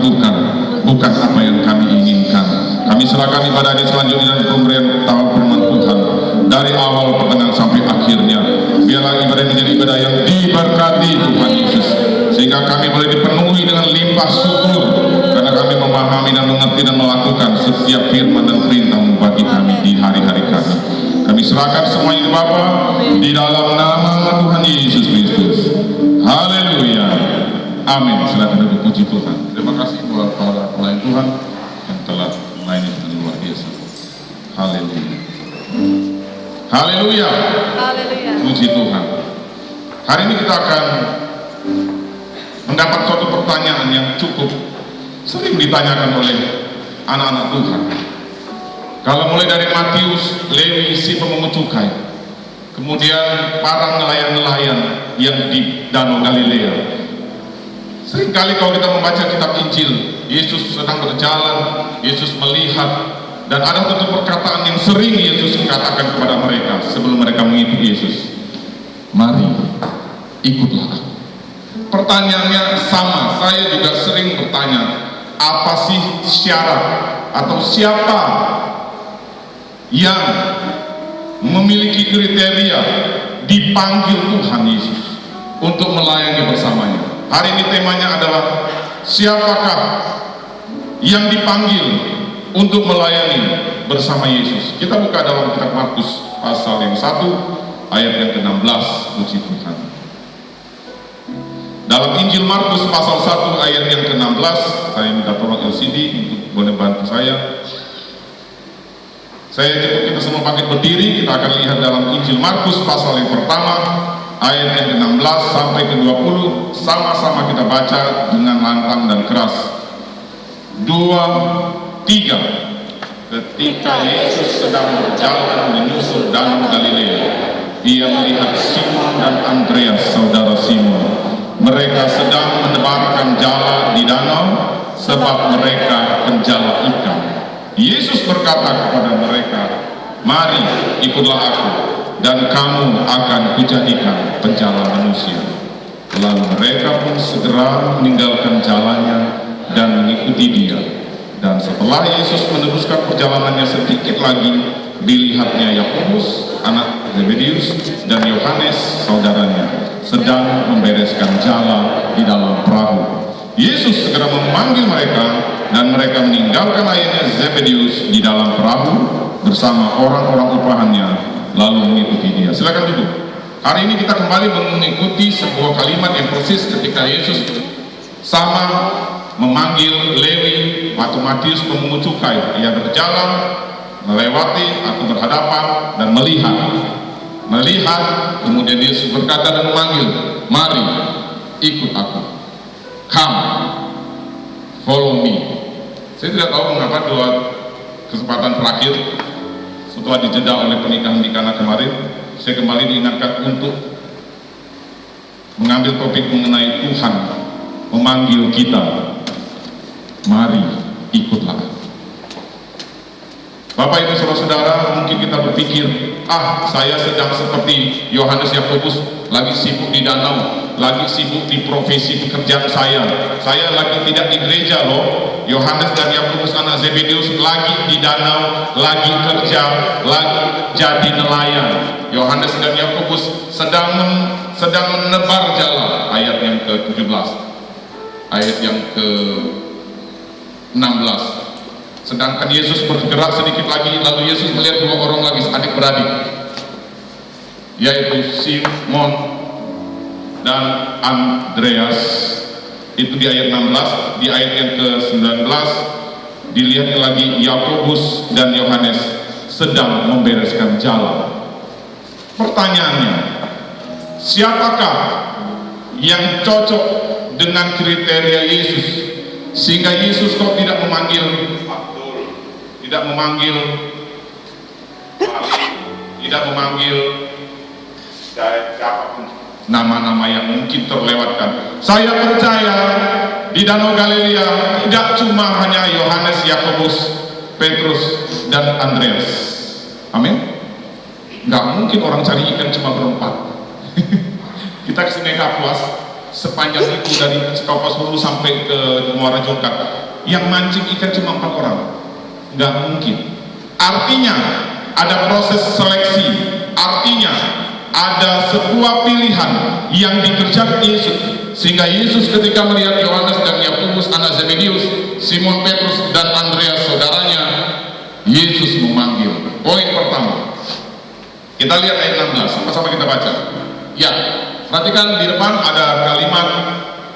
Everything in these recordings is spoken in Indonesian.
lakukan, bukan apa yang kami inginkan. Kami serahkan ibadah ini selanjutnya dan pemberian tahu firman Tuhan dari awal pertengahan sampai akhirnya. Biarlah ibadah ini menjadi ibadah yang diberkati Tuhan Yesus, sehingga kami boleh dipenuhi dengan limpah syukur karena kami memahami dan mengerti dan melakukan setiap firman dan perintah bagi kami di hari-hari kami. Kami serahkan semuanya ke Bapa di dalam nama Tuhan Yesus Kristus. Haleluya. Amin. Silakan duduk, puji Tuhan. Terima kasih buat para pelayan Tuhan yang telah melayani dengan luar biasa. Haleluya. Haleluya. Haleluya. Puji Tuhan. Hari ini kita akan mendapat suatu pertanyaan yang cukup sering ditanyakan oleh anak-anak Tuhan. Kalau mulai dari Matius, Lewi, si pemungut cukai, kemudian para nelayan-nelayan yang di Danau Galilea. Seringkali kalau kita membaca kitab Injil, Yesus sedang berjalan, Yesus melihat, dan ada satu perkataan yang sering Yesus katakan kepada mereka sebelum mereka mengikuti Yesus. Mari, ikutlah aku. Pertanyaannya sama, saya juga sering bertanya, apa sih syarat atau siapa yang memiliki kriteria dipanggil Tuhan Yesus untuk melayani bersamanya? Hari ini temanya adalah siapakah yang dipanggil untuk melayani bersama Yesus. Kita buka dalam kitab Markus pasal yang 1 ayat yang ke-16. Puji Tuhan. Dalam Injil Markus pasal 1 ayat yang ke-16, saya minta tolong LCD untuk boleh bantu saya. Saya cukup kita semua bangkit berdiri. Kita akan lihat dalam Injil Markus pasal yang pertama ayat yang ke-16 sampai ke-20. Sama-sama kita baca dengan lantang dan keras. 2, 3. Ketika Yesus sedang berjalan menyusur Danau Galilea, ia melihat Simon dan Andreas, saudara Simon. Mereka sedang menebarkan jala di danau, sebab mereka penjala ikan. Yesus berkata kepada mereka, mari ikutlah aku, dan kamu akan kujadikan penjala manusia. Lalu mereka pun segera meninggalkan jalannya dan mengikuti dia. Dan setelah Yesus meneruskan perjalanannya sedikit lagi, dilihatnya Yakobus anak Zebedius dan Yohanes saudaranya sedang membereskan jala di dalam perahu. Yesus segera memanggil mereka, dan mereka meninggalkan ayahnya Zebedius di dalam perahu bersama orang-orang upahannya, lalu mengikuti dia. Silakan duduk. Hari ini kita kembali mengikuti sebuah kalimat yang persis ketika Yesus sama memanggil Lewi atau Matius pemungut cukai. Ia berjalan, melewati atau berhadapan dan melihat, kemudian Yesus berkata dan memanggil, mari ikut aku, come, follow me. Saya tidak tahu mengapa dua kesempatan terakhir setelah dijeda oleh pernikahan di Kana kemarin, saya kembali diingatkan untuk mengambil topik mengenai Tuhan memanggil kita, mari ikutlah. Bapak Ibu saudara-saudara, mungkin kita berpikir, saya sedang seperti Yohanes Yakobus, lagi sibuk di danau, lagi sibuk di profesi pekerjaan saya lagi tidak di gereja loh. Yohanes dan Yakobus anak Zebedius lagi di danau, lagi kerja, lagi jadi nelayan. Yohanes dan Yakobus sedang menebar jala, ayat yang ke-17, ayat yang ke-16. Sedangkan Yesus bergerak sedikit lagi, lalu Yesus melihat dua orang lagi adik beradik, yaitu Simon dan Andreas. Itu di ayat 16. Di ayat yang ke-19 dilihat lagi Yakobus dan Yohanes sedang membereskan jala. Pertanyaannya, siapakah yang cocok dengan kriteria Yesus sehingga Yesus kok tidak memanggil tidak memanggil siapapun, nama-nama yang mungkin terlewatkan. Saya percaya di Danau Galilea tidak cuma hanya Yohanes, Yakobus, Petrus, dan Andreas. Amin. Nggak mungkin orang cari ikan cuma berempat. Kita ke Sungai Kapuas, sepanjang itu dari Kapuas Hulu sampai ke Muara Jongkat yang mancing ikan cuma 4 orang? Nggak mungkin. Artinya ada proses seleksi, artinya ada sebuah pilihan yang dikerjakan Yesus, sehingga Yesus ketika melihat Yohanes dan Yakobus anak Zebedeus, Simon Petrus dan Andreas saudaranya, Yesus memanggil. Poin pertama, kita lihat ayat 16, sama-sama kita baca. Ya, perhatikan di depan ada kalimat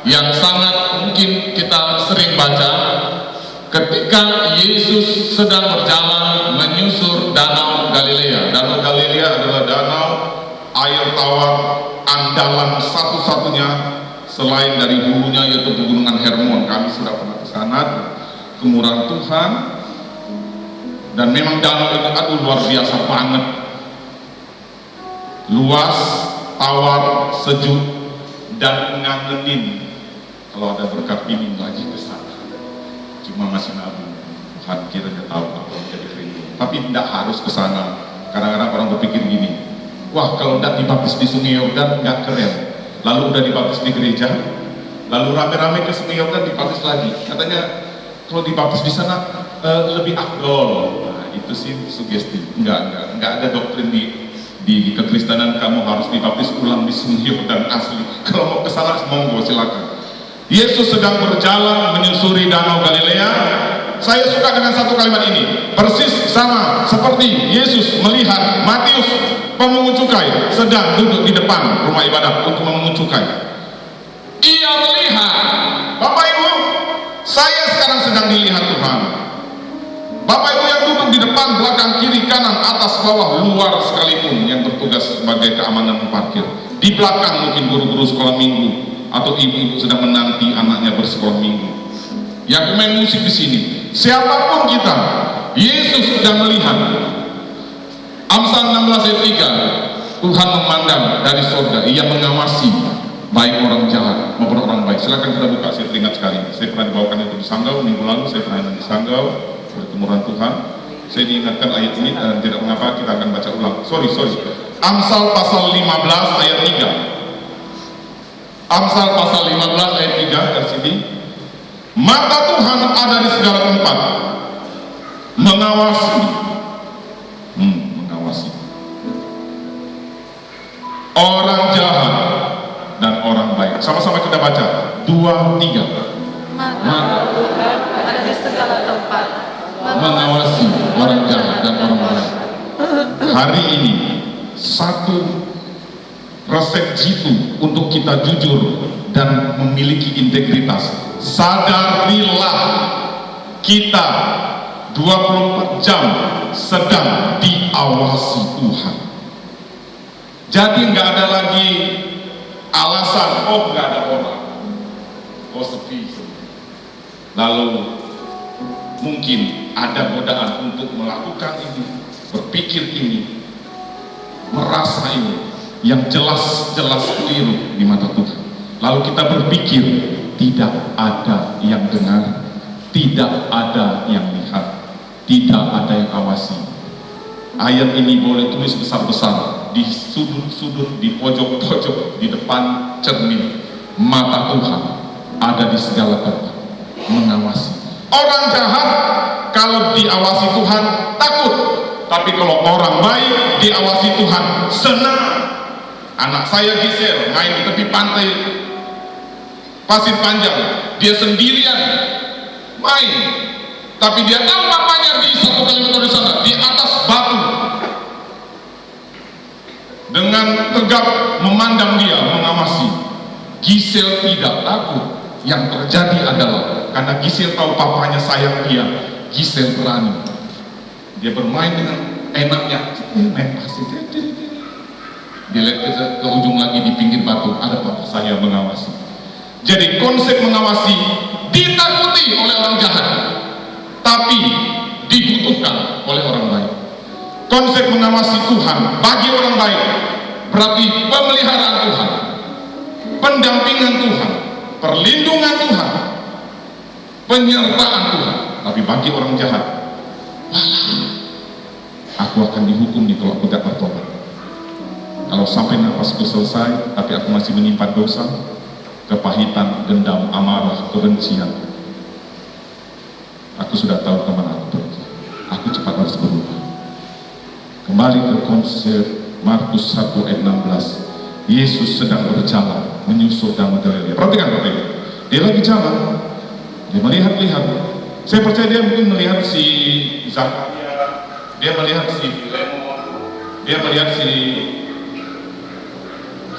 yang sangat mungkin kita sering baca. Ketika Yesus sedang berjalan menyusur danau Galilea. Danau Galilea adalah danau air tawar andalan satu-satunya selain dari hulunya, yaitu pegunungan Hermon. Kami sudah pernah ke sana, kemurahan Tuhan, dan memang danau itu luar biasa banget, luas, tawar, sejuk, dan ngangenin. Kalau ada berkat ini lagi ke sana, cuma masih nabung. Tuhan kiranya tahu apa yang jadi rindu. Tapi tidak harus ke sana. Kadang-kadang orang berpikir gini, wah kalau udah dibaptis di Sungai Yordan nggak keren. Lalu udah dibaptis di gereja, lalu rame-rame ke Sungai Yordan dibaptis lagi. Katanya kalau dibaptis di sana lebih afdol. Nah, itu sih sugesti. Enggak ada doktrin di kekristenan kamu harus dibaptis ulang di Sungai Yordan asli. Kalau mau ke sana monggo silakan. Yesus sedang berjalan menyusuri danau Galilea. Saya suka dengan satu kalimat ini, persis sama seperti Yesus melihat Matius pemungut cukai sedang duduk di depan rumah ibadat untuk memungut cukai. Ia melihat, Bapak Ibu, saya sekarang sedang dilihat Tuhan. Bapak Ibu yang duduk di depan, belakang, kiri, kanan, atas, bawah, luar sekalipun yang bertugas sebagai keamanan parkir. Di belakang mungkin guru-guru sekolah minggu atau ibu-ibu sedang menanti anaknya bersekolah minggu. Yang main musik di sini, siapapun kita, Yesus sedang melihat. Amsal 16 ayat 3, Tuhan memandang dari surga, Ia mengawasi baik orang jahat maupun orang baik. Silakan kita buka, saya teringat sekali. Saya pernah dibawakan itu di Sanggau minggu lalu, saya pernah di Sanggau berkemurahan Tuhan. Saya diingatkan ayat ini dan tidak mengapa kita akan baca ulang. Sorry. Amsal pasal 15 ayat 3. Amsal pasal 15 ayat 3 dari sini. Mata Tuhan ada di segala tempat, mengawasi orang jahat dan orang baik. Sama-sama kita baca 2, 3. Mata Tuhan ada di segala tempat, mengawasi orang jahat dan orang baik. Hari ini satu resep jitu untuk kita jujur dan memiliki integritas. Sadarilah kita 24 jam sedang diawasi Tuhan. Jadi nggak ada lagi alasan, oh nggak ada orang, oh sepi. Lalu mungkin ada godaan untuk melakukan ini, berpikir ini, merasa ini, yang jelas-jelas keliru di mata Tuhan. Lalu kita berpikir tidak ada yang dengar, tidak ada yang lihat, tidak ada yang awasi. Ayat ini boleh tulis besar-besar di sudut-sudut, di pojok-pojok, di depan cermin. Mata Tuhan ada di segala tempat, mengawasi. Orang jahat kalau diawasi Tuhan takut, tapi kalau orang baik diawasi Tuhan senang. Anak saya Gisel main di tepi pantai Pasir Panjang, dia sendirian main, tapi dia tahu papanya di 1 kilometer di sana, di atas batu, dengan tegap memandang dia, mengawasi. Gisel tidak takut. Yang terjadi adalah karena Gisel tahu papanya sayang dia, Gisel berani, dia bermain dengan enaknya, main pasir. Dia lihat ke ujung lagi di pinggir batu, ada papa saya mengawasi. Jadi konsep mengawasi ditakuti oleh orang jahat, tapi dibutuhkan oleh orang baik. Konsep mengawasi Tuhan bagi orang baik berarti pemeliharaan Tuhan, pendampingan Tuhan, perlindungan Tuhan, penyertaan Tuhan. Tapi bagi orang jahat, aku akan dihukum di tolak tidak bertobat. Kalau sampai nafasku selesai, tapi aku masih menyimpan dosa, kepahitan, dendam, amarah, kebencian, Aku sudah tahu kemana aku pergi. Aku cepat harus berubah. Kembali ke konsep Markus 1 ayat 16. Yesus sedang berjalan menyusul Danau Galilea. Perhatikan Bapak Ibu. Dia lagi jalan. Dia melihat-lihat. Saya percaya dia mungkin melihat si Zakaria. Dia melihat si Filemon. Dia melihat si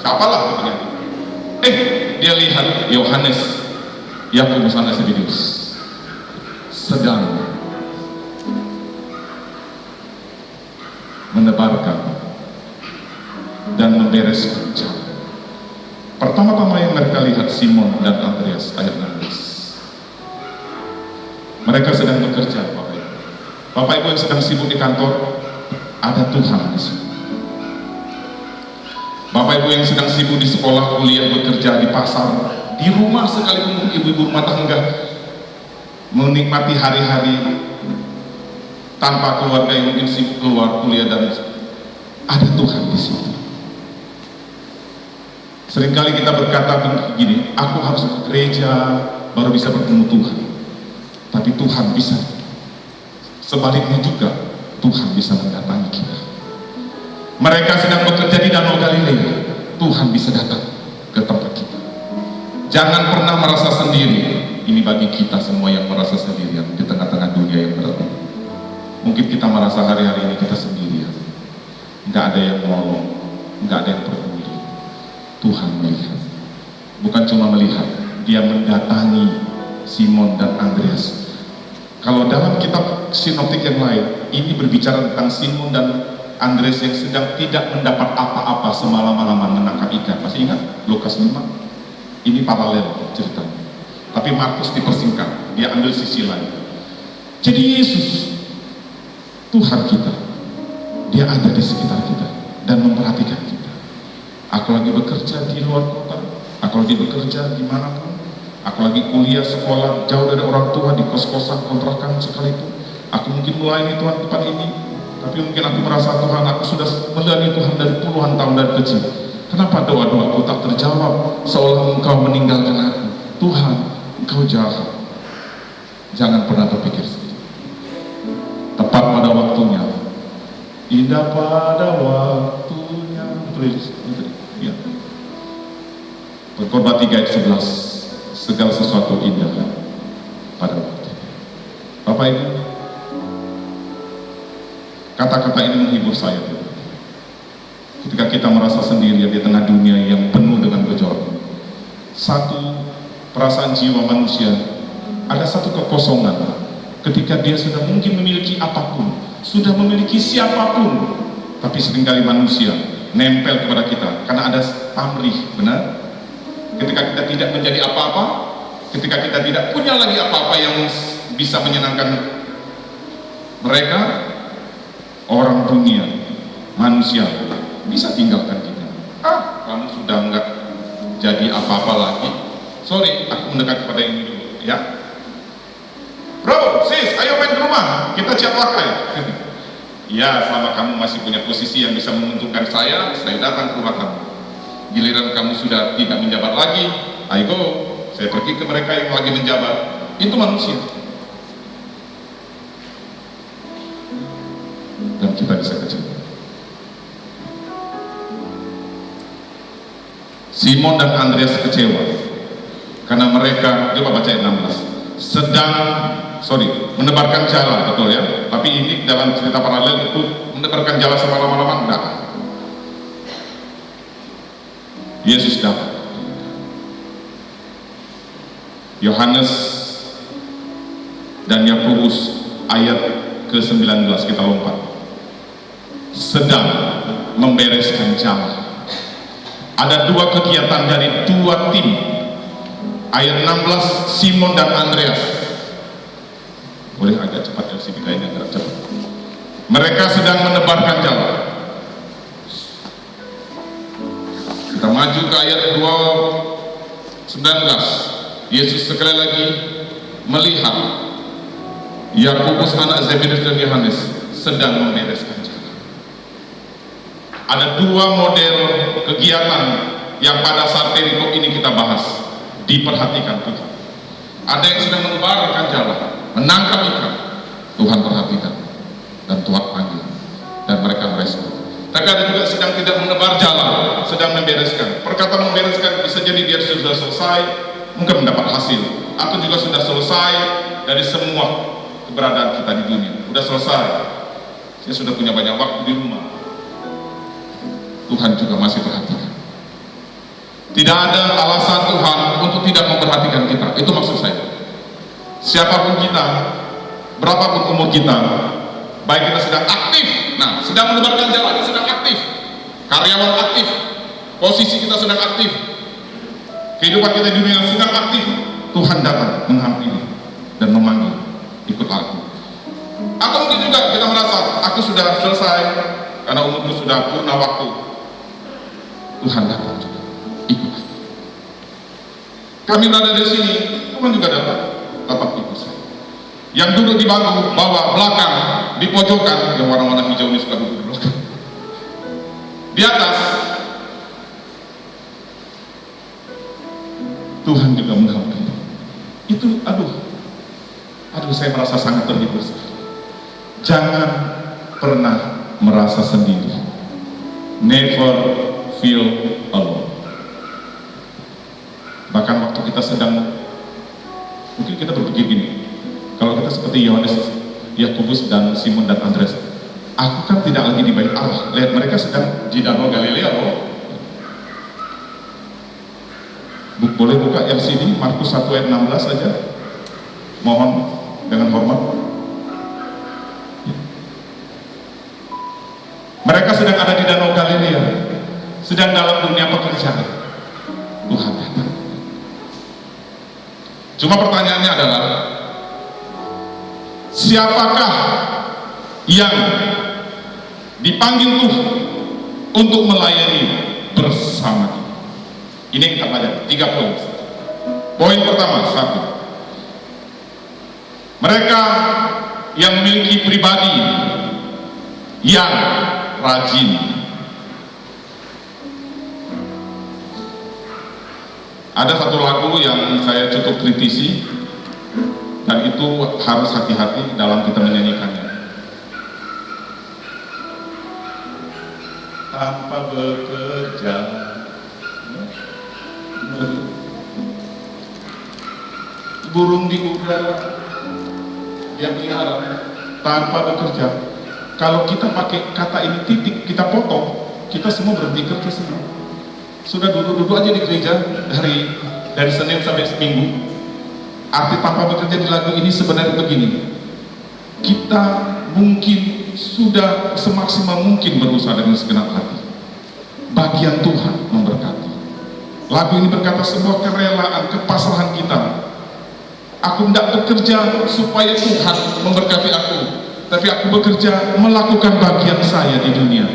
siapalah katanya. Dia lihat Yohanes, Yakobus anak Zebedeus sedang menebarkan dan membereskan jalan. Pertama-tama yang mereka lihat Simon dan Andreas, ayat 16. Mereka sedang bekerja, Bapak Ibu. Bapak Ibu yang sedang sibuk di kantor, ada Tuhan di sini. Bapak Ibu yang sedang sibuk di sekolah, kuliah, bekerja, di pasar, di rumah sekalipun ibu-ibu rumah tangga menikmati hari-hari tanpa keluarga yang mungkin sibuk keluar kuliah, dan ada Tuhan di sini. Seringkali kita berkata begini, aku harus ke gereja baru bisa bertemu Tuhan. Tapi Tuhan bisa. Sebaliknya juga, Tuhan bisa mendatangi kita. Mereka sedang bekerja di Danau Galilea, Tuhan bisa datang ke tempat kita. Jangan pernah merasa sendiri. Ini bagi kita semua yang merasa sendirian di tengah-tengah dunia yang berat. Mungkin kita merasa hari-hari ini kita sendirian, nggak ada yang menolong, nggak ada yang peduli. Tuhan melihat, bukan cuma melihat, dia mendatangi Simon dan Andreas. Kalau dalam kitab sinoptik yang lain, ini berbicara tentang Simon dan Andreas yang sedang tidak mendapat apa-apa semalam-malaman menangkap ikan. Masih ingat Lukas 5? Ini paralel ceritanya, tapi Markus dipersingkat, dia ambil sisi lain. Jadi Yesus, Tuhan kita, dia ada di sekitar kita dan memperhatikan kita. Aku lagi bekerja di luar kota, aku lagi bekerja di manapun, aku lagi kuliah, sekolah, jauh dari orang tua, di kos-kosan, kontrakan sekalipun. Aku mungkin melayani Tuhan tempat ini, tapi mungkin aku merasa Tuhan, aku sudah melayani Tuhan dari puluhan tahun dari kecil. Kenapa doa-doaku tak terjawab? Seolah Engkau meninggalkan aku. Tuhan, Engkau jahat. Jangan pernah berpikir seperti itu. Tepat pada waktunya, indah pada waktunya. Ya. Pengkhotbah 3 ayat 11. Segala sesuatu indah pada waktunya. Bapak Ibu, kata-kata ini menghibur saya. Ketika kita merasa sendirian di tengah dunia yang penuh dengan gejolak, satu perasaan jiwa manusia, ada satu kekosongan ketika dia sudah mungkin memiliki apapun, sudah memiliki siapapun, tapi seringkali manusia nempel kepada kita karena ada pamrih, benar? Ketika kita tidak menjadi apa-apa, ketika kita tidak punya lagi apa-apa yang bisa menyenangkan mereka, orang dunia, manusia bisa tinggalkan kita. Kamu sudah enggak jadi apa-apa lagi. Sorry, aku mendekat kepada ini dulu, ya. Bro, sis, ayo main ke rumah, kita siap pakai. Ya, selama kamu masih punya posisi yang bisa menguntungkan saya datang ke rumah kamu. Giliran kamu sudah tidak menjabat lagi, ayo, saya pergi ke mereka yang lagi menjabat. Itu manusia. Dan kita bisa kecewa. Simon dan Andreas kecewa karena mereka, coba baca ayat 16, menebarkan jala, betul ya, tapi ini dalam cerita paralel itu menebarkan jala semalam-malaman, enggak. Yesus datang. Yohanes dan Yakobus ayat ke-19, kita lompat, sedang membereskan jalan. Ada dua kegiatan dari dua tim. Ayat 16, Simon dan Andreas. Boleh agak cepat ya, sini kayaknya agak cepat. Mereka sedang menebarkan jalan. Kita maju ke ayat 19. Yesus sekali lagi melihat Yakobus anak Zebedeus dan Yohanes sedang membereskan jalan. Ada dua model kegiatan yang pada saat perikop ini kita bahas, diperhatikan Tuhan. Ada yang sedang mengubarkan jalan, menangkap ikan. Tuhan perhatikan dan Tuhan panggil dan mereka merespon. Tapi ada juga sedang tidak menebar jalan, sedang membereskan. Perkataan membereskan bisa jadi dia sudah selesai, mungkin mendapat hasil, atau juga sudah selesai dari semua keberadaan kita di dunia. Sudah selesai, saya sudah punya banyak waktu di rumah. Tuhan juga masih perhatikan. Tidak ada alasan Tuhan untuk tidak memperhatikan kita. Itu maksud saya. Siapapun kita, berapapun umur kita, baik kita sedang aktif, sedang menebarkan jalan, sedang aktif, karyawan aktif, posisi kita sedang aktif, kehidupan kita di dunia sedang aktif, Tuhan datang menghampiri dan memanggil, ikut aku. Atau mungkin juga kita merasa aku sudah selesai karena umurku sudah purna waktu. Tuhan datang juga, ikut aku. Kami berada di sini, Tuhan juga datang, tetap ikut saya. Yang duduk di bangku bawah belakang, di pojokan, yang warna-warna hijau ini suka duduk di belakang, di atas, Tuhan juga menghampiri. Itu aduh saya merasa sangat terhibur sekali. Jangan pernah merasa sendiri. Never feel alone. Bahkan waktu kita sedang, mungkin kita berpikir gini, kalau kita seperti Yohanes, Yakobus dan Simon dan Andreas, aku kan tidak lagi di bait Allah. Lihat, mereka sedang di Danau Galilea loh. Boleh buka LCD Markus 1 ayat 16 saja, mohon dengan hormat. Mereka sedang ada di Danau Galilea, sedang dalam dunia pekerjaan. Tuhan datang. Cuma pertanyaannya adalah, siapakah yang dipanggil Tuhan untuk melayani bersama kita? Ini kita pelajari 3 poin. Poin pertama, 1. Mereka yang memiliki pribadi yang rajin. Ada satu lagu yang saya cukup kritisi, dan itu harus hati-hati dalam kita menyanyikannya. Tanpa bekerja, burung di udara dia pelihara tanpa bekerja. Kalau kita pakai kata ini titik, kita potong, kita semua berhenti kerja semua. Sudah duduk-duduk aja di gereja dari Senin sampai Minggu. Arti tanpa bekerja di lagu ini sebenarnya begini, kita mungkin sudah semaksimal mungkin berusaha dengan segenap hati. Bagian Tuhan memberkati. Lagu ini berkata sebuah kerelaan, kepasrahan kita. Aku tidak bekerja supaya Tuhan memberkati aku, tapi aku bekerja melakukan bagian saya di dunia.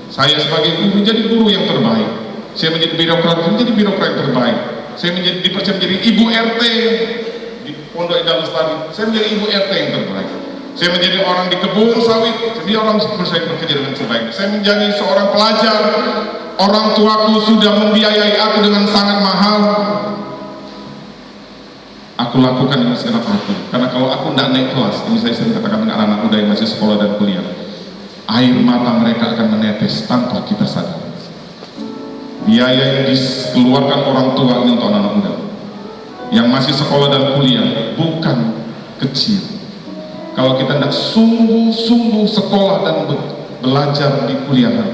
Saya sebagai guru, jadi guru yang terbaik. Saya menjadi birokrat, menjadi birokrat yang terbaik. Saya dipercaya menjadi ibu RT di Pondok Indah Lestari. Saya menjadi ibu RT yang terbaik. Saya menjadi orang di kebun sawit, jadi orang saya bekerja dengan sebaik. Saya menjadi seorang pelajar. Orang tuaku sudah membiayai aku dengan sangat mahal. Aku lakukan dengan segenap hati, karena kalau aku tidak naik kelas, ini saya sering katakan dengan anak-anak muda yang masih sekolah dan kuliah, air mata mereka akan menetes tanpa kita sadar. Biaya yang dikeluarkan orang tua ini untuk anak-anak muda yang masih sekolah dan kuliah bukan kecil. Kalau kita tidak sungguh-sungguh sekolah dan belajar di kuliahan,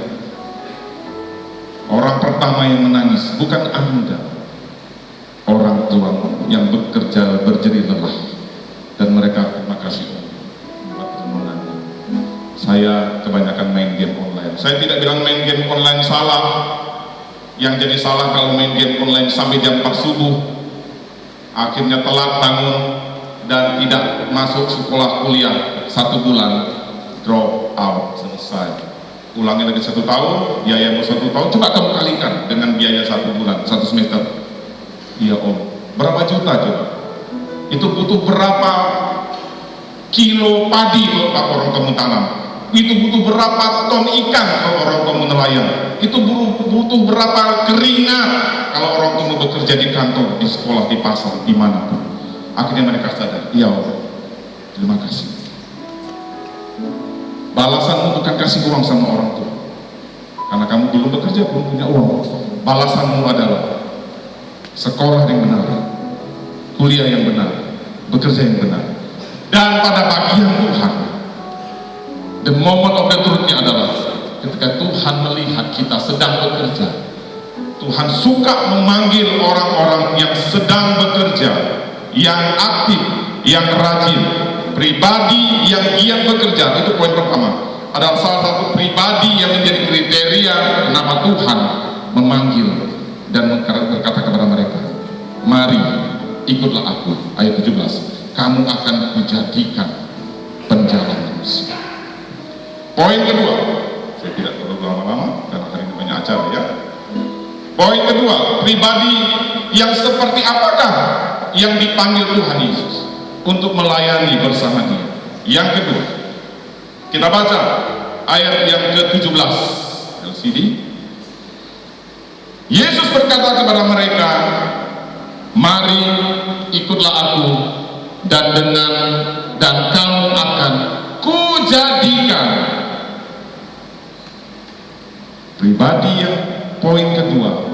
orang pertama yang menangis bukan Anda, orang tua yang bekerja berjerih lelah, dan mereka terima kasih buat renungannya. Saya kebanyakan main game online. Saya tidak bilang main game online salah. Yang jadi salah kalau main game online sampai jam 4 subuh, akhirnya telat bangun dan tidak masuk sekolah kuliah 1 bulan, drop out, selesai. Ulangi lagi 1 tahun, biayamu 1 tahun, coba kamu kalikan dengan biaya 1 bulan, 1 semester. Iya om, berapa juta coba? Itu butuh berapa kilo padi kalau orang kamu tanam? Itu butuh berapa ton ikan kalau orang kamu nelayan? Itu butuh berapa keringat kalau orang kamu bekerja di kantor, di sekolah, di pasar, dimanapun. Akhirnya mereka sadar, ya Allah, terima kasih. Balasanmu bukan kasih uang sama orang tua, karena kamu belum bekerja, belum punya uang. Balasanmu adalah sekolah yang benar, kuliah yang benar, bekerja yang benar. Dan pada bagian Tuhan, the moment of the truth-nya adalah ketika Tuhan melihat kita sedang bekerja, Tuhan suka memanggil orang-orang yang sedang bekerja, yang aktif, yang rajin, pribadi yang giat bekerja. Itu poin pertama. Adalah salah satu pribadi yang menjadi kriteria nama Tuhan memanggil dan berkata kepada mereka, mari ikutlah aku. Ayat 17, kamu akan kujadikan penjala manusia. Poin kedua, saya tidak perlu lama-lama karena hari ini banyak acara ya. Poin kedua, pribadi yang seperti apakah yang dipanggil Tuhan Yesus untuk melayani bersama Dia? Yang kedua, kita baca ayat yang ke-17 LCD. Yesus berkata kepada mereka, mari ikutlah aku, dan kamu akan kujadikan. Pribadi yang poin kedua,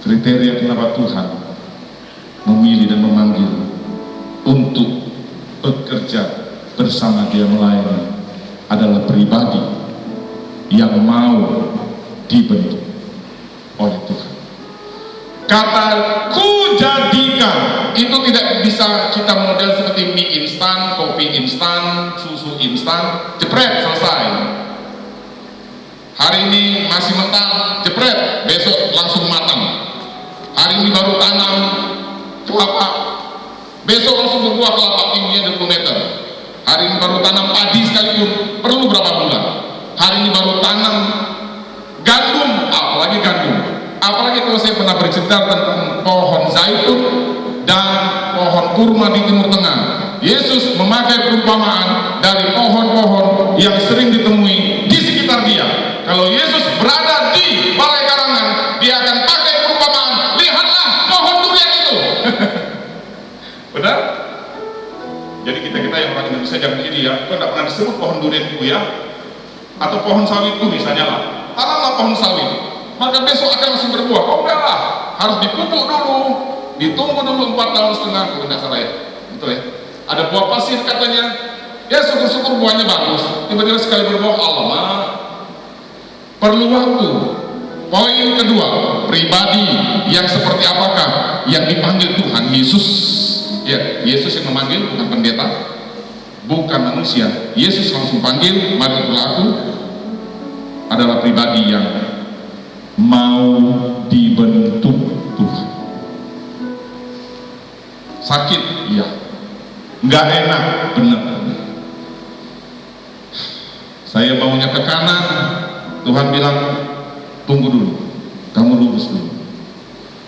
kriteria kenapa Tuhan memilih dan memanggil untuk bekerja bersama Dia melayani adalah pribadi yang mau dibentuk oleh Tuhan. Kata kujadikan itu tidak bisa kita model seperti mie instan, kopi instan, susu instan, jepret selesai. Hari ini masih mentah, jepret, besok langsung matang. Hari ini baru tanam kelapa, besok langsung berbuah kelapa tingginya 20 meter. Hari ini baru tanam padi sekalipun perlu berapa bulan. Hari ini baru tanam gandum, apalagi gandum. Apalagi kalau saya pernah bercerita tentang pohon zaitun dan pohon kurma di Timur Tengah. Yesus memakai perumpamaan dari pohon-pohon yang sering ditemui di sekitar Dia. Kalau Yesus berada di balai karangan, Dia akan pakai perumpamaan, lihatlah pohon durian itu. Benar? Jadi kita yang orang Indonesia jangan gini ya, kok tidak pernah disebut pohon durian itu ya, atau pohon sawit itu misalnya lah, tanamlah pohon sawit, maka besok akan langsung berbuah. Oh enggak lah, harus dipupuk dulu, ditunggu dulu 4 tahun setengah, kalau tidak salah ya, betul ya. Ada buah pasir katanya, ya syukur-syukur buahnya bagus, tiba-tiba sekali berbuah, alamak, perlu waktu. Poin kedua, pribadi yang seperti apakah yang dipanggil Tuhan Yesus? Ya, Yesus yang memanggil, bukan pendeta, bukan manusia. Yesus langsung panggil, mari ikutlah aku. Adalah pribadi yang mau dibentuk Tuhan. Sakit, iya. Nggak enak, benar. Saya maunya ke kanan, Tuhan bilang, tunggu dulu, kamu lurus dulu.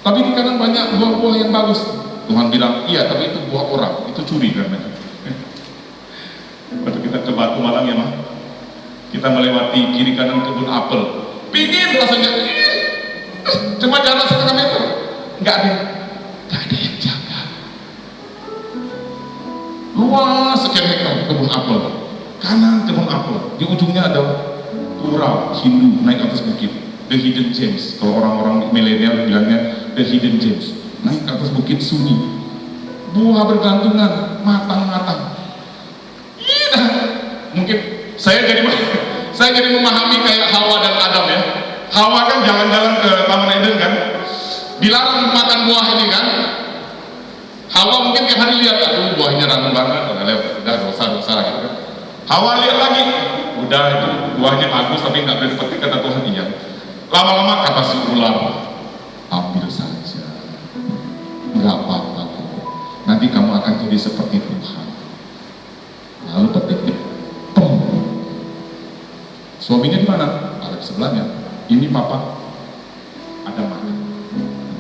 Tapi di kanan banyak buah-buah yang bagus. Tuhan bilang, iya, tapi itu buah orang, itu curi kan? Waktu kita ke Batu Malang ya, Mah, kita melewati kiri kanan kebun apel. Pingin rasanya, cuma jalan 1/2 meter, nggak ada yang jaga. Luas sekian hektar kebun apel, kanan kebun apel, di ujungnya ada pura Hindu naik atas bukit, the hidden gems. Kalau orang-orang milenial bilangnya the hidden gems. Naik ke atas bukit sunyi, buah bergantungan, matang-matang. Iya, mungkin saya jadi memahami kayak Hawa dan Adam ya. Hawa kan jalan-jalan ke Taman Eden kan, dilarang makan buah ini kan. Hawa mungkin tiap hari lihat, aduh buahnya ranum banget, udah dosa-dosa gitu kan. Hawa lihat lagi, udah itu buahnya bagus tapi nggak boleh dipetik, kata Tuhan iya. Lama-lama kata si ular, ambil saja, nggak apa-apa, nanti kamu akan jadi seperti Tuhan. Lalu petik, suaminya di mana? Ada di sebelahnya. Ini papa, ada makan.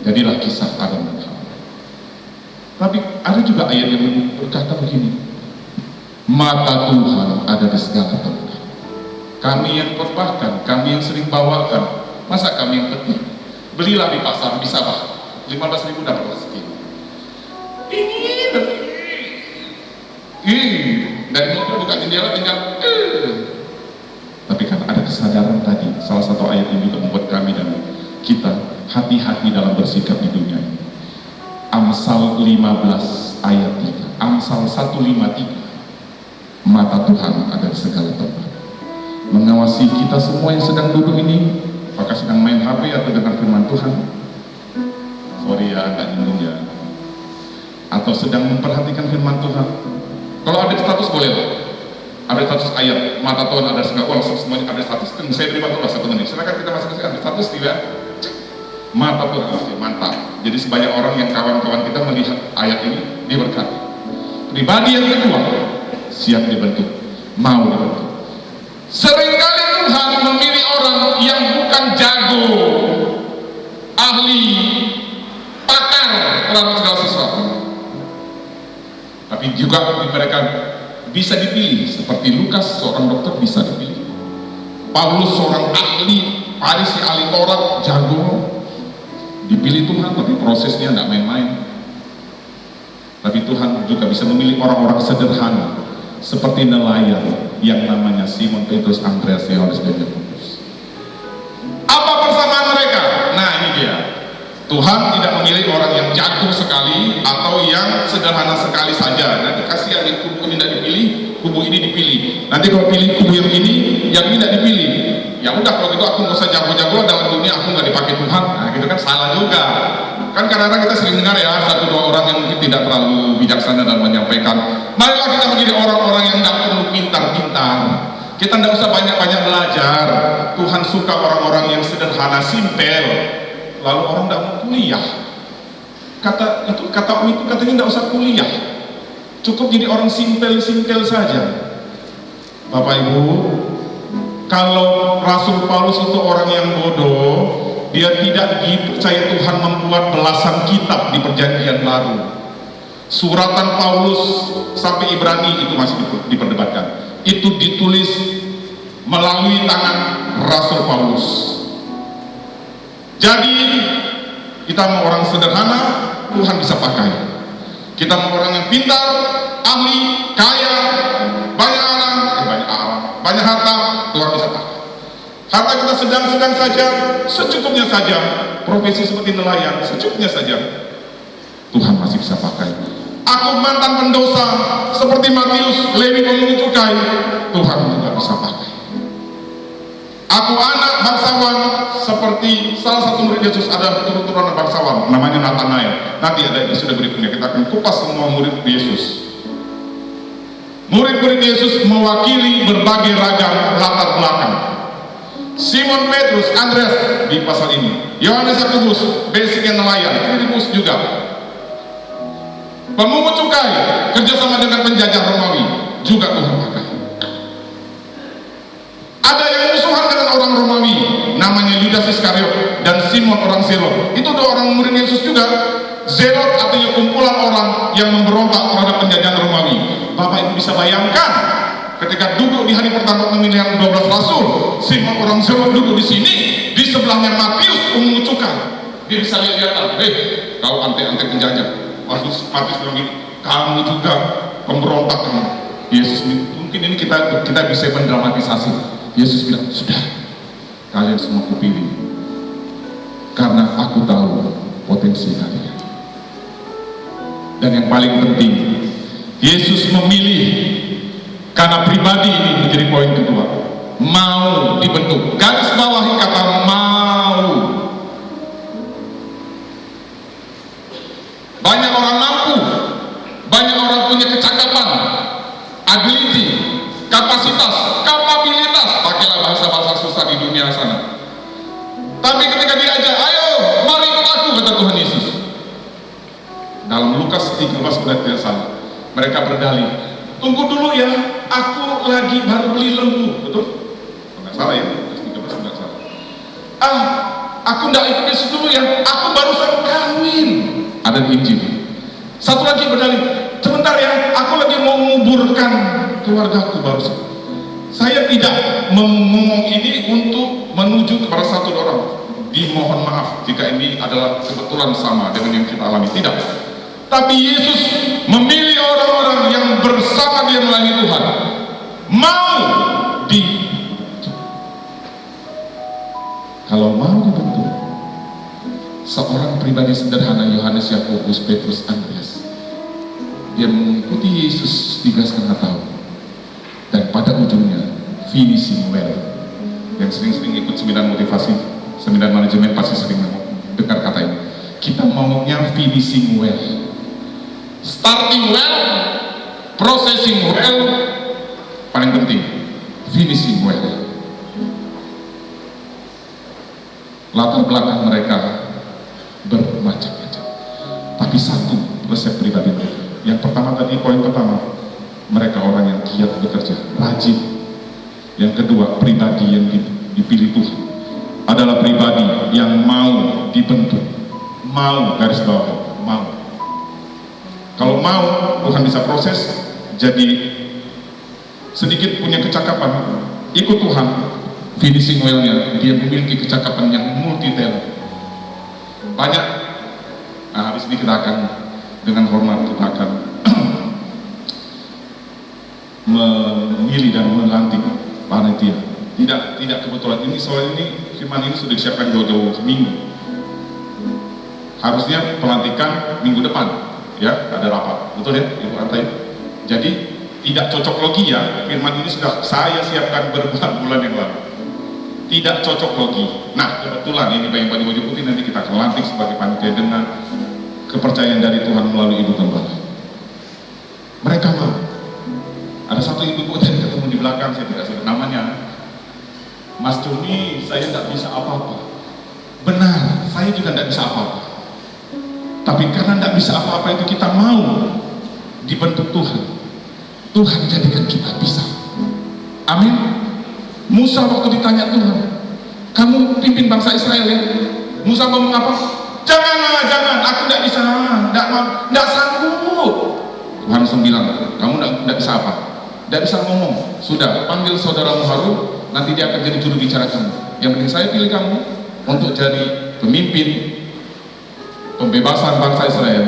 Jadilah kisah Adam dan Hawa. Tapi ada juga ayat yang berkata begini, mata Tuhan ada di segala tempat. Kami yang khotbahkan, kami yang sering bawakan, masa kami yang petik? Belilah di pasar, bisa bah, 15.000 dapat rezeki. Ini Dari mobil buka jendela tinggal Tapi kan ada kesadaran tadi. Salah satu ayat ini juga membuat kami dan kita hati-hati dalam bersikap di dunia ini. Amsal 15 ayat 3. Amsal 153. Mata Tuhan ada di segala tempat, mengawasi kita semua yang sedang duduk ini, apakah sedang main HP atau dengar firman Tuhan. Sorry ya, nggak nyinggung ya. Atau sedang memperhatikan firman Tuhan. Kalau ada status boleh, ada status ayat, mata Tuhan ada segala, semuanya ada status. Saya beri waktu 1 menit. Silakan kita masuk ke ada status tidak? Mata Tuhan, oke, mantap. Jadi sebanyak orang yang kawan-kawan kita melihat ayat ini diberkati. Pribadi yang kedua, siap dibentuk, mau dibentuk. Seringkali Tuhan memilih orang yang bukan jago, ahli, pakar terhadap segala sesuatu, tapi juga mereka bisa dipilih. Seperti Lukas, seorang dokter bisa dipilih. Paulus, seorang ahli Farisi, ahli Taurat, jago, dipilih Tuhan. Tapi prosesnya tidak main-main. Tapi Tuhan juga bisa memilih orang-orang sederhana seperti nelayan yang namanya Simon Petrus, Andreas, Yohanes, dan Yakobus. Apa persamaan mereka? Nah, ini dia. Tuhan tidak memilih orang yang jago sekali atau yang sederhana sekali saja. Nanti kasihan yang kubu ini tidak dipilih, kubu ini dipilih. Nanti kalau pilih kubu yang ini tidak dipilih. Ya udah, kalau gitu aku nggak usah jago-jago dalam dunia, aku nggak dipakai Tuhan. Nah, gitu kan salah juga. Kan kadang-kadang kita sering dengar ya, 1-2 orang yang mungkin tidak terlalu bijaksana dalam menyampaikan. Marilah kita menjadi orang-orang yang tidak perlu pintar-pintar. Kita tidak usah banyak-banyak belajar. Tuhan suka orang-orang yang sederhana, simpel. Lalu orang tidak mau kuliah. Kata U itu katanya tidak usah kuliah. Cukup jadi orang simpel-simpel saja. Bapak Ibu, kalau Rasul Paulus itu orang yang bodoh, dia tidak dipercaya Tuhan membuat belasan kitab di Perjanjian Baru. Suratan Paulus sampai Ibrani itu masih diperdebatkan. Itu ditulis melalui tangan Rasul Paulus. Jadi kita mau orang sederhana, Tuhan bisa pakai. Kita mau orang yang pintar, ahli, kaya, banyak harta, Tuhan bisa pakai. Harta kita sedang-sedang saja, secukupnya saja. Profesi seperti nelayan, secukupnya saja, Tuhan masih bisa pakai. Aku mantan pendosa seperti Matius, Lewi pemungut cukai, Tuhan juga bisa pakai. Aku anak bangsawan seperti salah satu murid Yesus, ada keturunan bangsawan namanya Nathanael. Nanti ada episode berikutnya kita akan kupas semua murid Yesus. Murid-murid Yesus mewakili berbagai ragam latar belakang. Simon Petrus, Andreas di pasal ini, Yohanes, Yakobus basicnya nelayan, Filipus juga pemungut cukai, kerjasama dengan penjajah Romawi, juga Tuhan pakai. Ada yang musuhan dengan orang Romawi, namanya Yudas Iskariot dan Simon orang Zelot. Itu 2 orang murid Yesus juga. Zelot artinya kumpulan orang yang memberontak terhadap penjajahan Romawi. Bapak Ibu bisa bayangkan ketika duduk di hari pertama pemilihan 12 rasul, Simon orang Zelot duduk di sini, di sebelahnya Matius pemungut cukai. Dia bisa lihat-lihat, kau antek-antek penjajah. Matius bilang gini, kamu juga pemberontak kamu. Yesus mungkin ini kita bisa mendramatisasi. Yesus bilang, sudah, kalian semua kupilih karena aku tahu potensi kalian. Dan yang paling penting, Yesus memilih karena pribadi. Ini menjadi poin kedua, mau dibentuk. Garis bawahi kata mau. Banyak orang mampu, banyak orang punya kecakapan, ability, kapasitas, kapabilitas, pakailah bahasa-bahasa susah di dunia sana. Tapi ketika diajak, ayo mari ikut aku, kata Tuhan Yesus. Dalam Lukas 13 ayat yang sama, mereka berdalih, tunggu dulu ya, aku lagi baru beli lembu. Betul? Enggak salah ya, Lukas 13 enggak salah. Aku enggak ikut Yesus dulu ya, aku barusan kawin. Ada di Injil. Satu lagi berdalih, sebentar ya, aku lagi mau menguburkan keluargaku barusan. Saya tidak ngomong ini untuk menuju kepada satu orang. Dimohon maaf jika ini adalah kebetulan sama dengan yang kita alami. Tidak. Tapi Yesus memilih orang-orang orang yang bersama dia melayani Tuhan mau kalau mau dibentuk seorang pribadi sederhana Yohanes, Yakobus, Petrus, Andreas, dia mengikuti Yesus 13,5 tahun, dan pada ujungnya finishing well. Yang sering-sering ikut seminar motivasi, seminar manajemen pasti sering dengar kata ini. Kita maunya finishing well, starting well, processing well, paling penting finishing well. Latar belakang mereka bermacam-macam, tapi satu resep pribadi mereka. Yang pertama tadi, poin pertama, mereka orang yang giat bekerja, rajin. Yang kedua, pribadi yang dipilih Tuhan adalah pribadi yang mau dibentuk, mau, garis bawah, mau. Kalau mau, Tuhan bisa proses jadi sedikit punya kecakapan, ikut Tuhan, finishing well-nya, dia memiliki kecakapan yang multi talent. Banyak. Nah, habis ini kita akan dengan hormat kita akan memilih dan melantik panitia. Tidak kebetulan ini, soal ini firman ini sudah disiapkan jauh-jauh seminggu. Harusnya pelantikan minggu depan, ya, ada rapat, betul ya, Ibu Antai? Jadi tidak cocok logi ya, firman ini sudah saya siapkan berbulan-bulan yang lalu. Tidak cocok logi. Nah, kebetulan ini Pak Baju Putih nanti kita akan lantik sebagai panitia dengan kepercayaan dari Tuhan melalui Ibu Gembala. Mereka mau. Ada satu ibu tadi ketemu di belakang, saya tidak sebut namanya. Mas Joni, saya tidak bisa apa-apa. Benar, saya juga tidak bisa apa-apa. Tapi karena tidak bisa apa-apa itu kita mau dibentuk Tuhan. Tuhan jadikan kita bisa. Amin. Musa waktu ditanya Tuhan, kamu pimpin bangsa Israel ya? Musa ngomong apa? Jangan, aku tidak bisa, tidak sanggup. Tuhan langsung bilang, kamu tidak bisa apa? Tidak bisa ngomong. Sudah, panggil saudaramu Harun, nanti dia akan jadi juru bicara kamu. Yang penting saya pilih kamu untuk jadi pemimpin pembebasan bangsa Israel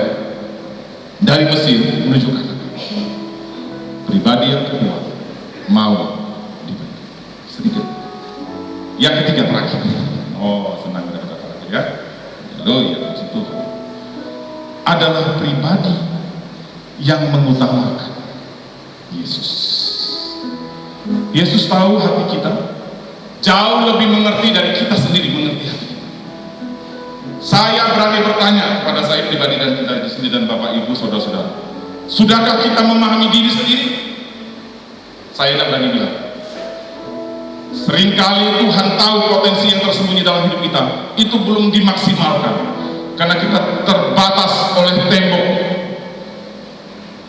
dari Mesir menuju Kanaan. Pribadi yang kedua, mau dibentuk. Sedikit. Yang ketiga terakhir. Oh, senang ada kata terakhir ya. Haleluya, itu adalah pribadi yang mengutamakan Yesus. Yesus tahu hati kita, jauh lebih mengerti dari kita sendiri mengerti hati kita. Saya berani bertanya kepada saya pribadi dan kita di sini dan Bapak Ibu saudara-saudara, sudahkah kita memahami diri sendiri? Saya tidak berani bilang. Seringkali Tuhan tahu potensi yang tersembunyi dalam hidup kita, itu belum dimaksimalkan karena kita terbatas oleh tembok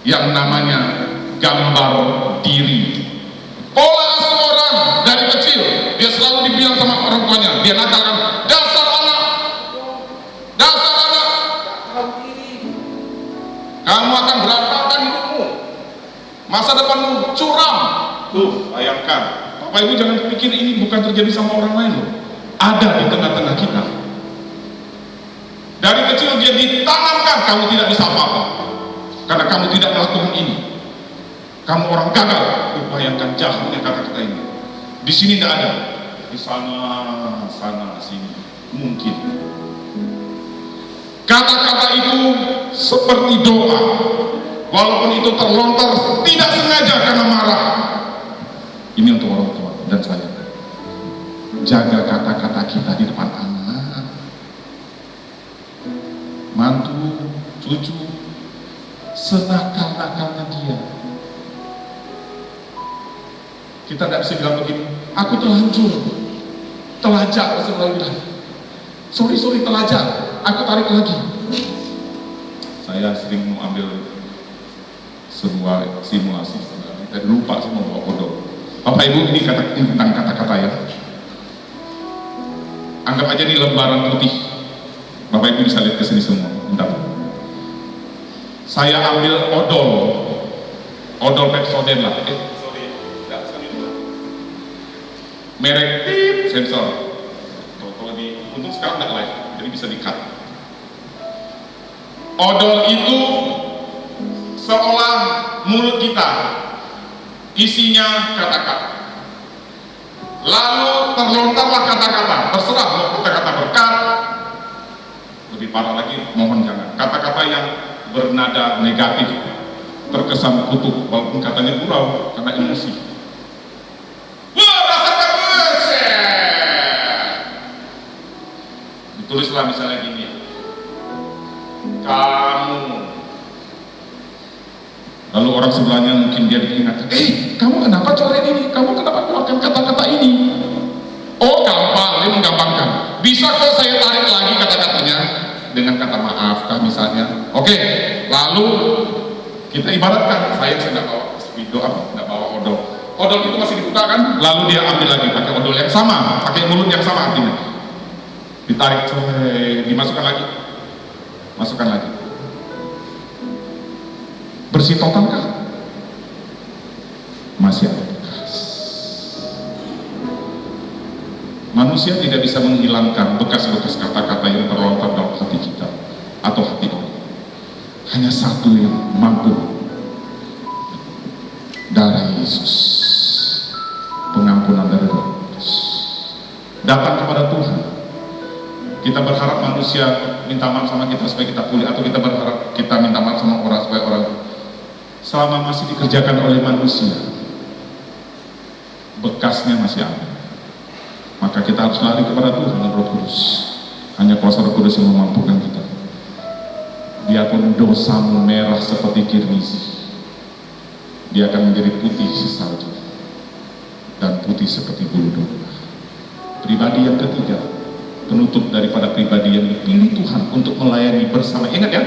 yang namanya gambar diri. Pola asuh orang dari kecil, dia selalu dibilang sama orang tuanya, dia nakal kan, dasar anak, kamu akan berantakan hidupmu, masa depanmu curam. Tuh, bayangkan. Bapak Ibu jangan pikir ini bukan terjadi sama orang lain loh. Ada di tengah-tengah kita. Dari kecil dia ditanamkan, kamu tidak bisa apa-apa karena kamu tidak melakukan ini. Kamu orang gagal. Bayangkan jahatnya kata-kata ini. Di sini tidak ada. Di sana, sini. Mungkin. Kata-kata itu seperti doa. Walaupun itu terlontar tidak sengaja karena marah. Ini untuk orang tua dan saya. Jaga kata-kata kita di depan anak, mantu, cucu, senakal-nakalnya dia. Kita tidak bisa bilang begini, aku terlanjur, telajak, Rasulullah bilang. Sorry, telajak, aku tarik lagi. Saya sering mau ambil sebuah simulasi, dan lupa sih mau bawa kodok. Bapak Ibu, ini tentang kata-kata ya. Anggap aja ini lembaran putih. Bapak Ibu bisa lihat ke sini semua. Bentar. Saya ambil odol Pepsodent lah. Merek sensor. Kalau untuk sekarang nggak live, jadi bisa di-cut. Odol itu seolah mulut kita isinya kata-kata. Lalu terlontarlah kata-kata, terserah mau kata-kata berkat, lebih parah lagi, mohon jangan. Kata-kata yang bernada negatif, terkesan kutuk, walaupun katanya gurau karena emosi. Wah, rasakan ditulislah misalnya gini, kamu. Lalu orang sebelahnya mungkin dia diingatkan, kamu kenapa coret ini? Kamu kenapa keluarkan kata-kata ini? Oh, gampang, dia menggampangkan. Bisa kok saya tarik lagi kata-katanya dengan kata maaf kah misalnya. Oke, lalu kita ibaratkan, saya tidak bawa speedo, tidak bawa odol. Odol itu masih dibuka kan? Lalu dia ambil lagi pakai odol yang sama, pakai mulut yang sama artinya. Ditarik, dimasukkan lagi, masukkan lagi. Bersih total kah? Masih ada bekas. Manusia tidak bisa menghilangkan bekas-bekas kata-kata yang terlontar dalam hati kita atau hati orang. Hanya satu yang mampu, darah Yesus, pengampunan dari Roh Kudus, datang kepada Tuhan. Kita berharap manusia minta maaf sama kita supaya kita pulih, atau kita berharap kita minta maaf sama orang supaya orang. Selama masih dikerjakan oleh manusia, bekasnya masih ada, maka kita harus lari kepada Tuhan dan Roh Kudus. Hanya kuasa Roh Kudus yang memampukan kita. Biarpun dosamu merah seperti kirmizi, dia akan menjadi putih sesalju dan putih seperti bulu domba. Pribadi yang ketiga, penutup daripada pribadi yang dipilih Tuhan untuk melayani bersama. Ingat ya,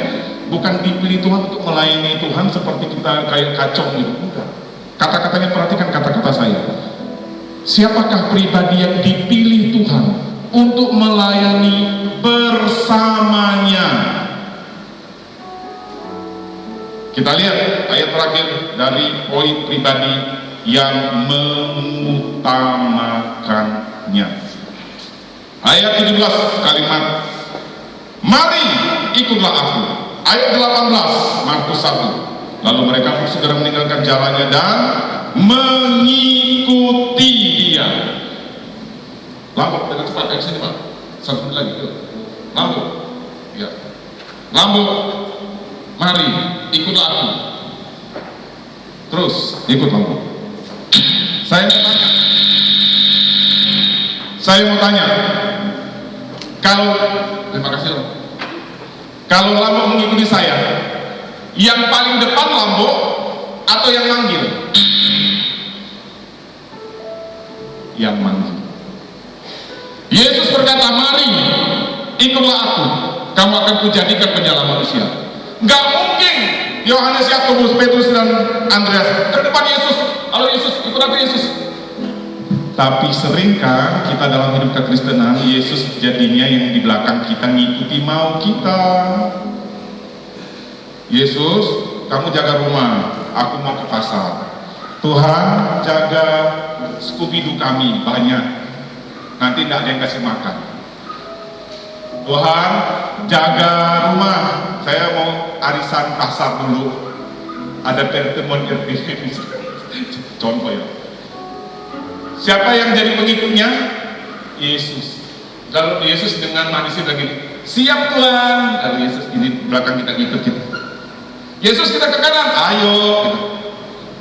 bukan dipilih Tuhan untuk melayani Tuhan seperti kita kayak kacau gitu. Enggak. Kata-katanya, perhatikan kata-kata saya. Siapakah pribadi yang dipilih Tuhan untuk melayani bersamanya? Kita lihat ayat terakhir dari poin pribadi yang mengutamakannya. Ayat 17, kalimat mari ikutlah aku. Ayat 18, Markus 1. Lalu mereka pun segera meninggalkan jalannya dan mengikuti dia. Lambok dengan cepat, dari sini Pak. Satu menit lagi, yuk. Lambok. Ya. Lambok. Mari, ikutlah aku. Terus, ikut Lambok. Saya mau tanya. Kalau, terima kasih Om. Kalau Lambok mengikuti saya, yang paling depan Lambok atau yang manggil? Yang manggil. Yesus berkata, mari ikutlah aku, kamu akan kujadikan penjala manusia. Gak mungkin Yohanes, Yakobus, Petrus dan Andreas ke depan Yesus. Halo Yesus, ikut aku Yesus. Tapi seringkah kita dalam hidup kekristenan, Yesus jadinya yang di belakang kita ngikuti mau kita. Yesus, kamu jaga rumah, aku mau ke pasar. Tuhan, jaga Scooby-Doo kami, banyak. Nanti tidak ada yang kasih makan. Tuhan, jaga rumah, saya mau arisan pasar dulu. Ada pertemuan RT. Contoh ya. Siapa yang jadi pengikutnya? Yesus. Kalau Yesus dengan manusia lagi, siap Tuhan. Kalau Yesus ini belakang kita ikut kita. Yesus kita ke kanan, ayo.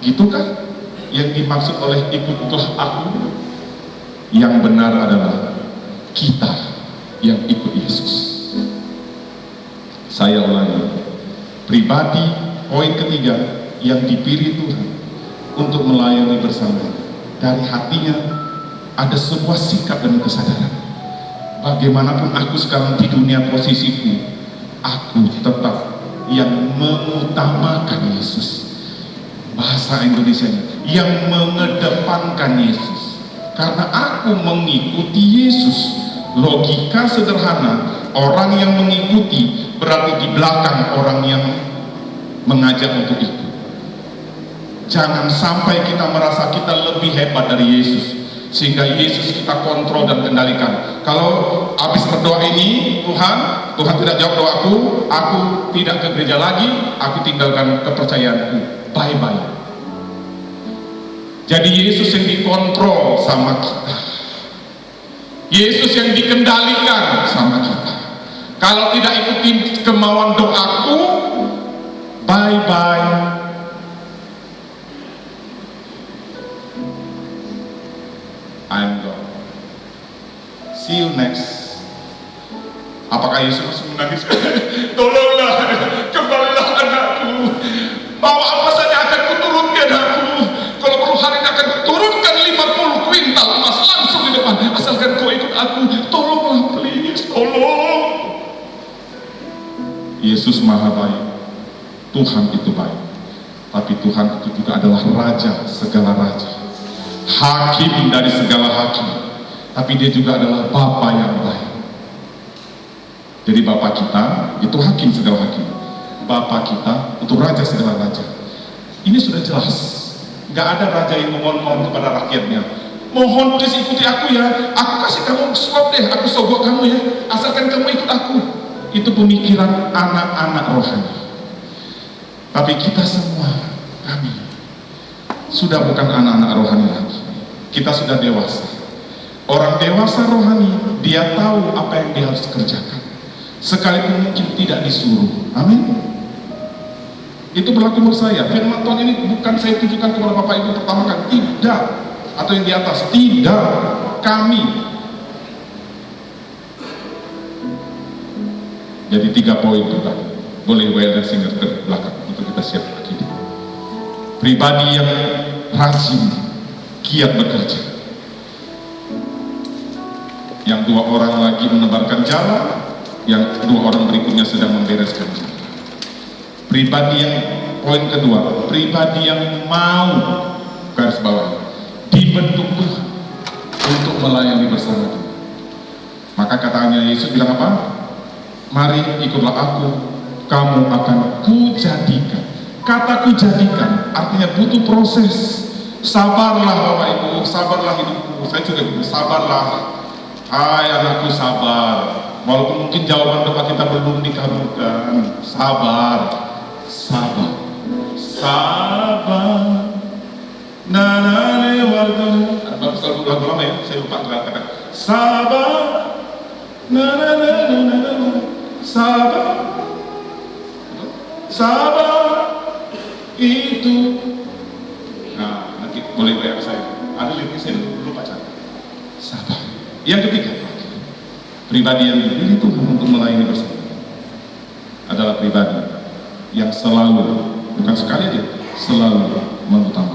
Gitu kan? Yang dimaksud oleh ikutlah aku. Yang benar adalah kita yang ikut Yesus. Saya ulangi, pribadi poin ketiga yang dipilih Tuhan untuk melayani bersama. Dari hatinya ada sebuah sikap dan kesadaran. Bagaimanapun aku sekarang di dunia posisiku, aku tetap yang mengutamakan Yesus. Bahasa Indonesianya, yang mengedepankan Yesus. Karena aku mengikuti Yesus. Logika sederhana, orang yang mengikuti berarti di belakang orang yang mengajak untuk ikut. Jangan sampai kita merasa kita lebih hebat dari Yesus sehingga Yesus kita kontrol dan kendalikan. Kalau habis berdoa ini, Tuhan tidak jawab doaku, aku tidak ke gereja lagi, aku tinggalkan kepercayaanku, bye-bye. Jadi Yesus yang dikontrol sama kita, Yesus yang dikendalikan sama kita. Kalau tidak ikuti kemauan doaku, bye-bye. I'm gone. See you next. Apakah Yesus langsung menangis? Tolonglah, kembalilah anakku. Mau apa saja akan kuturunkan anakku. Kalau perlu hari ini akan kuturunkan 50 kuintal emas langsung di depan. Asalkan kau ikut aku. Tolonglah, please, tolong. Yesus maha baik. Tuhan itu baik. Tapi Tuhan itu juga adalah Raja segala raja, Hakim dari segala hakim, tapi dia juga adalah Bapa yang baik. Jadi Bapa kita itu hakim segala hakim, Bapa kita itu Raja segala raja. Ini sudah jelas. Gak ada raja yang memohon-mohon kepada rakyatnya, mohon please ikuti aku ya, aku kasih kamu slot deh, aku sogok kamu ya, asalkan kamu ikut aku. Itu pemikiran anak-anak rohani. Tapi kita semua, kami sudah bukan anak-anak rohani lagi. Kita sudah dewasa. Orang dewasa rohani, dia tahu apa yang dia harus kerjakan, sekalipun mungkin tidak disuruh. Amin. Itu berlaku menurut saya. Firman Tuhan ini bukan saya tujukan kepada Bapak Ibu pertama kali, tidak, atau yang di atas, tidak. Kami. Jadi 3 poin itu kan. Boleh WL singer ke belakang untuk kita siap lagi. Pribadi yang rajin, giat bekerja. Yang 2 orang lagi menebarkan jalan, yang 2 orang berikutnya sedang membereskan jalan. Pribadi yang, poin kedua, pribadi yang mau, garis bawah, dibentuk Tuhan untuk melayani bersama Tuhan. Maka katanya Yesus bilang apa? Mari ikutlah aku, kamu akan kujadikan. Kata kujadikan artinya butuh proses. Sabarlah Bapak Ibu, sabarlah hidupku. Saya juga sabarlah. Hai anakku, sabar. Walaupun mungkin jawaban doa kita belum dikabulkan, sabar, sabar, sabar. Nana lewat. Bagus kalau lagu lama ya, saya lupa kata-kata. Sabar, nana nana nana, sabar, sabar itu. Nah, nanti boleh bayar saya. Ada liriknya saya lupa cari. Sabar. Yang ketiga, pribadi yang dipilih Tuhan untuk melayani bersama adalah pribadi yang selalu, bukan sekali aja, selalu mengutamakan